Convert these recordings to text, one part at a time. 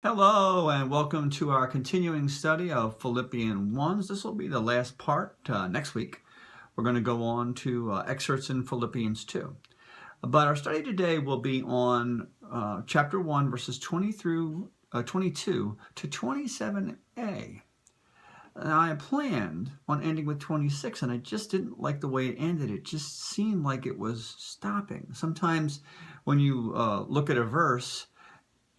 Hello and welcome to our continuing study of Philippians 1. This will be the last part. Next week we're going to go on to excerpts in Philippians 2. But our study today will be on chapter 1 verses 20 through 22 to 27a. And I had planned on ending with 26 and I just didn't like the way it ended. It just seemed like it was stopping. Sometimes when you look at a verse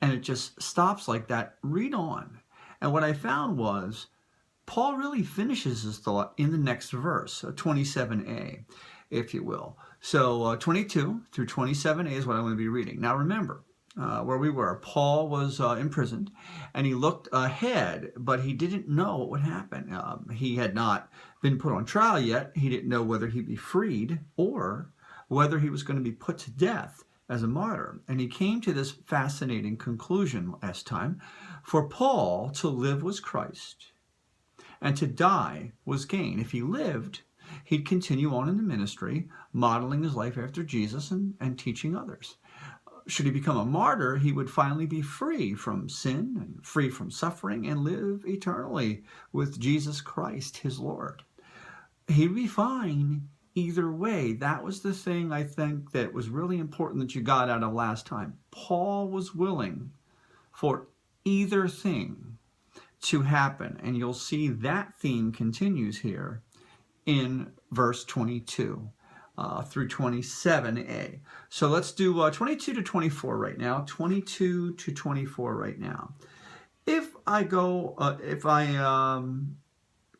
and it just stops like that, read on. And what I found was Paul really finishes his thought in the next verse, 27a, if you will. So 22 through 27a is what I'm going to be reading. Now remember where we were. Paul was imprisoned and he looked ahead, but he didn't know what would happen. He had not been put on trial yet. He didn't know whether he'd be freed or whether he was going to be put to death as a martyr. And he came to this fascinating conclusion last time. For Paul, to live was Christ, and to die was gain. If he lived, he'd continue on in the ministry, modeling his life after Jesus and teaching others. Should he become a martyr, he would finally be free from sin and free from suffering and live eternally with Jesus Christ, his Lord. He'd be fine either way. That was the thing I think that was really important that you got out of last time. Paul was willing for either thing to happen. And you'll see that theme continues here in verse 22 through 27a. So let's do 22 to 24 right now. 22 to 24 right now. If I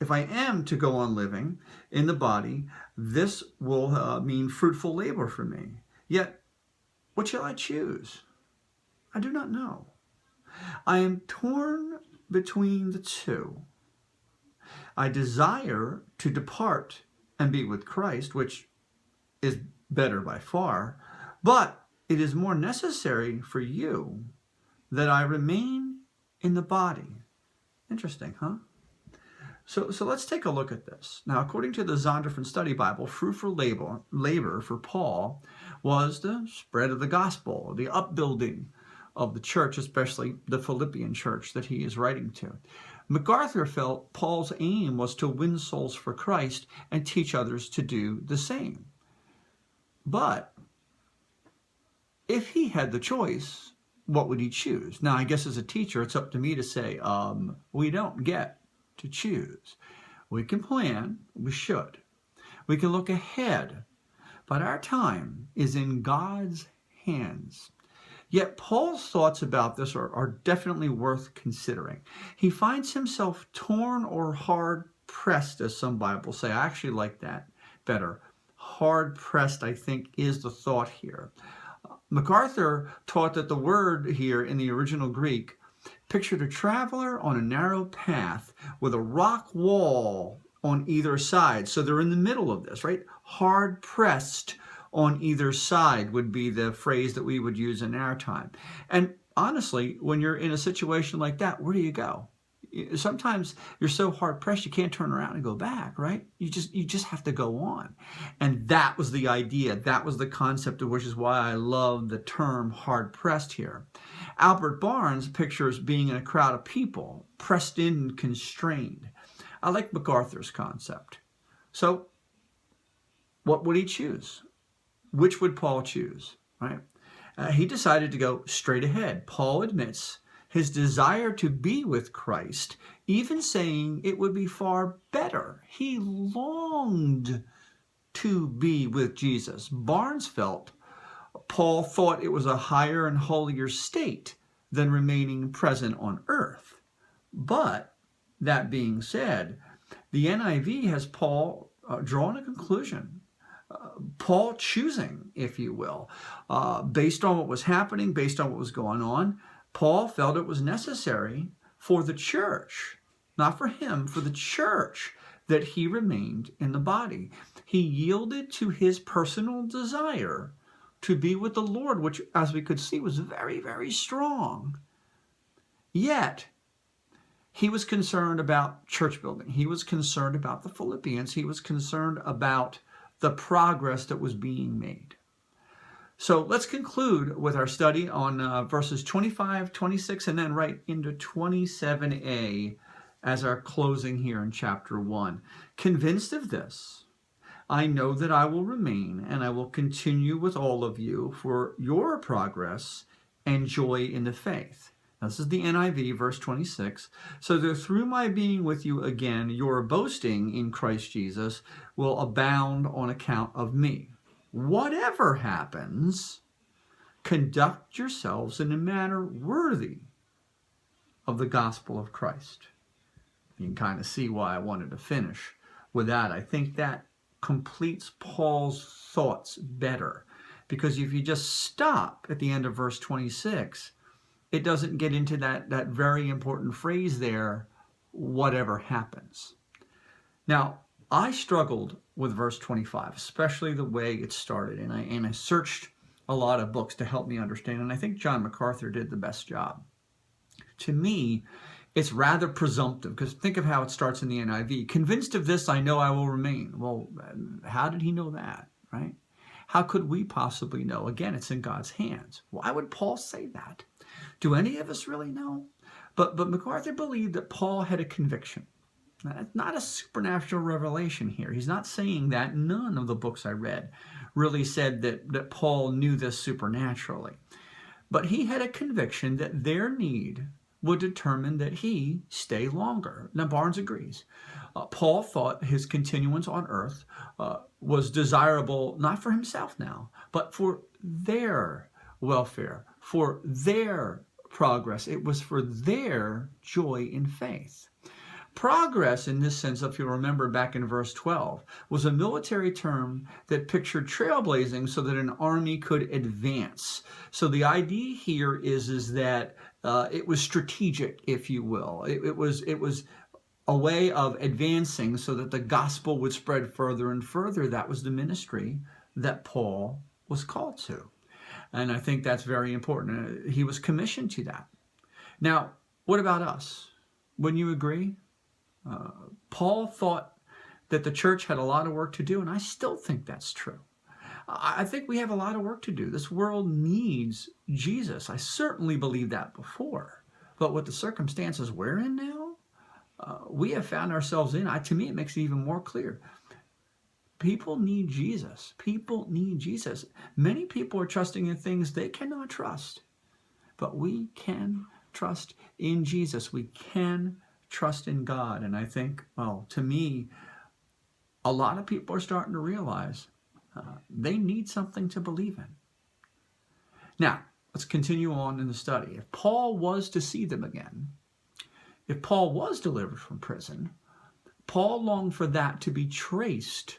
am to go on living in the body, this will mean fruitful labor for me. Yet, what shall I choose? I do not know. I am torn between the two. I desire to depart and be with Christ, which is better by far, but it is more necessary for you that I remain in the body. Interesting, huh? So let's take a look at this. Now, according to the Zondervan Study Bible, fruitful labor for Paul was the spread of the gospel, the upbuilding of the church, especially the Philippian church that he is writing to. MacArthur felt Paul's aim was to win souls for Christ and teach others to do the same. But if he had the choice, what would he choose? Now, I guess as a teacher, it's up to me to say, we don't get to choose. We can plan, we should. We can look ahead, but our time is in God's hands. Yet Paul's thoughts about this are definitely worth considering. He finds himself torn or hard-pressed, as some Bibles say. I actually like that better. Hard-pressed, I think, is the thought here. MacArthur taught that the word here in the original Greek pictured a traveler on a narrow path with a rock wall on either side. So they're in the middle of this, right? Hard pressed on either side would be the phrase that we would use in our time. And honestly, when you're in a situation like that, where do you go? Sometimes you're so hard pressed you can't turn around and go back, right? You just have to go on. And that was the idea. That was the concept, which is why I love the term hard pressed here. Albert Barnes pictures being in a crowd of people, pressed in and constrained. I like MacArthur's concept. So what would he choose? Which would Paul choose, right? He decided to go straight ahead. Paul admits his desire to be with Christ, even saying it would be far better. He longed to be with Jesus. Barnes felt Paul thought it was a higher and holier state than remaining present on earth. But that being said, the NIV has Paul drawn a conclusion. Paul choosing, if you will, based on what was happening, based on what was going on. Paul felt it was necessary for the church, not for him, for the church, that he remained in the body. He yielded to his personal desire to be with the Lord, which, as we could see, was very, very strong. Yet, he was concerned about church building. He was concerned about the Philippians. He was concerned about the progress that was being made. So let's conclude with our study on verses 25, 26, and then right into 27a as our closing here in chapter 1. Convinced of this, I know that I will remain and I will continue with all of you for your progress and joy in the faith. Now, this is the NIV, verse 26. So that through my being with you again, your boasting in Christ Jesus will abound on account of me. Whatever happens, conduct yourselves in a manner worthy of the gospel of Christ. You can kind of see why I wanted to finish with that. I think that completes Paul's thoughts better, because if you just stop at the end of verse 26, it doesn't get into that very important phrase there, whatever happens. Now, I struggled with verse 25, especially the way it started, and I searched a lot of books to help me understand, and I think John MacArthur did the best job. To me, it's rather presumptive, because think of how it starts in the NIV. Convinced of this, I know I will remain. Well, how did he know that, right? How could we possibly know? Again, it's in God's hands. Why would Paul say that? Do any of us really know? But MacArthur believed that Paul had a conviction. It's not a supernatural revelation here. He's not saying that. None of the books I read really said that Paul knew this supernaturally. But he had a conviction that their need would determine that he stay longer. Now, Barnes agrees. Paul thought his continuance on earth was desirable not for himself now, but for their welfare, for their progress. It was for their joy in faith. Progress, in this sense, if you remember back in verse 12, was a military term that pictured trailblazing so that an army could advance. So the idea here is that it was strategic, if you will. It was a way of advancing so that the gospel would spread further and further. That was the ministry that Paul was called to. And I think that's very important. He was commissioned to that. Now, what about us? Wouldn't you agree? Paul thought that the church had a lot of work to do, and I still think that's true. I think we have a lot of work to do. This world needs Jesus. I certainly believed that before. But with the circumstances we're in now, we have found ourselves in, to me, it makes it even more clear. People need Jesus. People need Jesus. Many people are trusting in things they cannot trust. But we can trust in Jesus. We can trust in God. And I think, well, to me, a lot of people are starting to realize they need something to believe in. Now, let's continue on in the study. If Paul was to see them again, if Paul was delivered from prison, Paul longed for that to be traced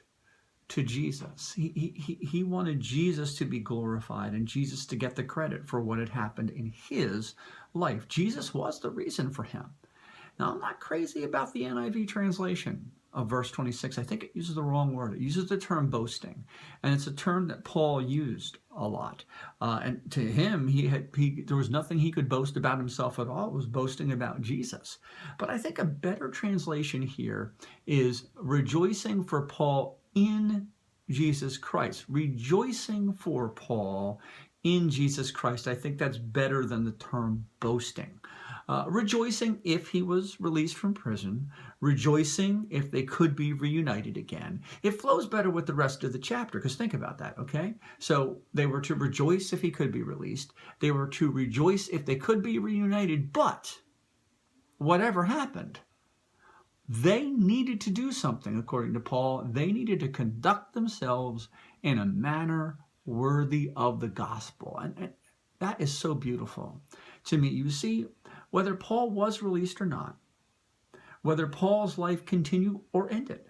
to Jesus. He wanted Jesus to be glorified and Jesus to get the credit for what had happened in his life. Jesus was the reason for him. Now, I'm not crazy about the NIV translation of verse 26. I think it uses the wrong word. It uses the term boasting, and it's a term that Paul used a lot. And to him, there was nothing he could boast about himself at all. It was boasting about Jesus. But I think a better translation here is rejoicing for Paul in Jesus Christ. Rejoicing for Paul in Jesus Christ. I think that's better than the term boasting. Rejoicing if he was released from prison, rejoicing if they could be reunited again. It flows better with the rest of the chapter, because think about that, okay? So they were to rejoice if he could be released. They were to rejoice if they could be reunited, but whatever happened, they needed to do something, according to Paul. They needed to conduct themselves in a manner worthy of the gospel. And that is so beautiful to me. You see, whether Paul was released or not, whether Paul's life continued or ended,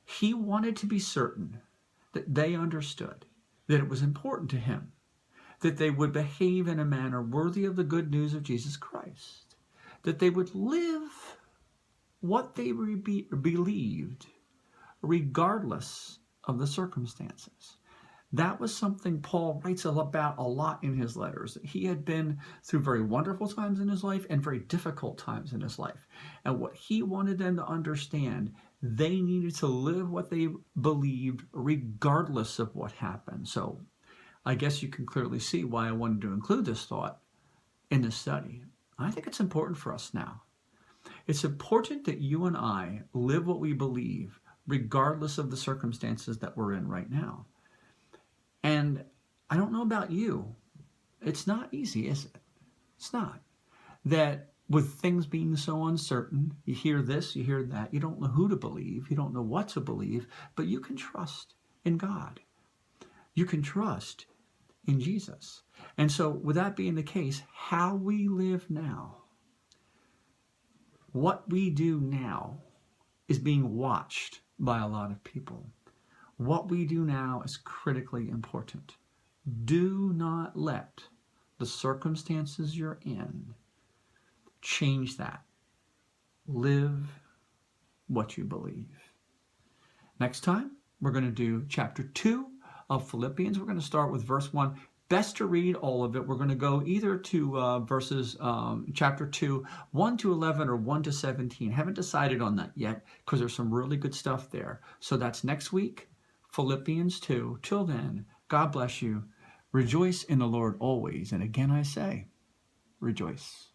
he wanted to be certain that they understood that it was important to him that they would behave in a manner worthy of the good news of Jesus Christ, that they would live what they believed regardless of the circumstances. That was something Paul writes about a lot in his letters. He had been through very wonderful times in his life and very difficult times in his life. And what he wanted them to understand, they needed to live what they believed regardless of what happened. So I guess you can clearly see why I wanted to include this thought in this study. I think it's important for us now. It's important that you and I live what we believe, regardless of the circumstances that we're in right now. And I don't know about you. It's not easy, is it? It's not. That with things being so uncertain, you hear this, you hear that, you don't know who to believe, you don't know what to believe, but you can trust in God. You can trust in Jesus. And so with that being the case, how we live now, what we do now is being watched by a lot of people. What we do now is critically important. Do not let the circumstances you're in change that. Live what you believe. Next time, we're going to do chapter 2 of Philippians. We're going to start with verse 1. Best to read all of it. We're going to go either to verses chapter 2, 1 to 11 or 1 to 17. Haven't decided on that yet because there's some really good stuff there. So that's next week, Philippians 2. Till then, God bless you. Rejoice in the Lord always. And again I say, rejoice.